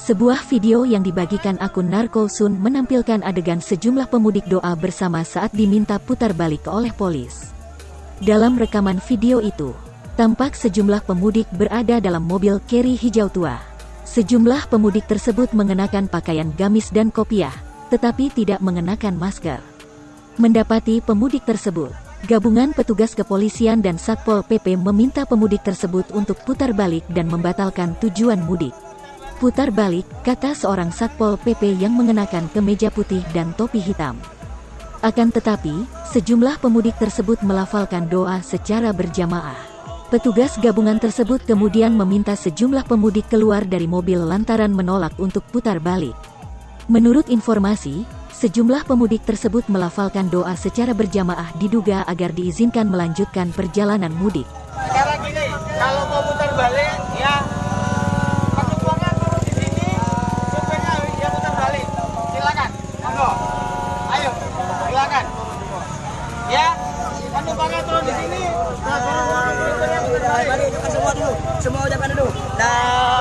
Sebuah video yang dibagikan akun Narkosun menampilkan adegan sejumlah pemudik doa bersama saat diminta putar balik oleh polis. Dalam rekaman video itu, tampak sejumlah pemudik berada dalam mobil Carry hijau tua. Sejumlah pemudik tersebut mengenakan pakaian gamis dan kopiah, tetapi tidak mengenakan masker. Mendapati pemudik tersebut, gabungan petugas kepolisian dan Satpol PP meminta pemudik tersebut untuk putar balik dan membatalkan tujuan mudik. Putar balik, kata seorang Satpol PP yang mengenakan kemeja putih dan topi hitam. Akan tetapi, sejumlah pemudik tersebut melafalkan doa secara berjamaah. Petugas gabungan tersebut kemudian meminta sejumlah pemudik keluar dari mobil lantaran menolak untuk putar balik. Menurut informasi, sejumlah pemudik tersebut melafalkan doa secara berjamaah diduga agar diizinkan melanjutkan perjalanan mudik. Sekarang gini, kalau mau putar balik, ya penumpangnya turun di sini, supirnya dia putar balik. Silakan, monggo. Ayo, silakan. Ya, penumpangnya turun di sini. Supirnya putar balik. Semua dulu, semua ucapkan dulu. Nah.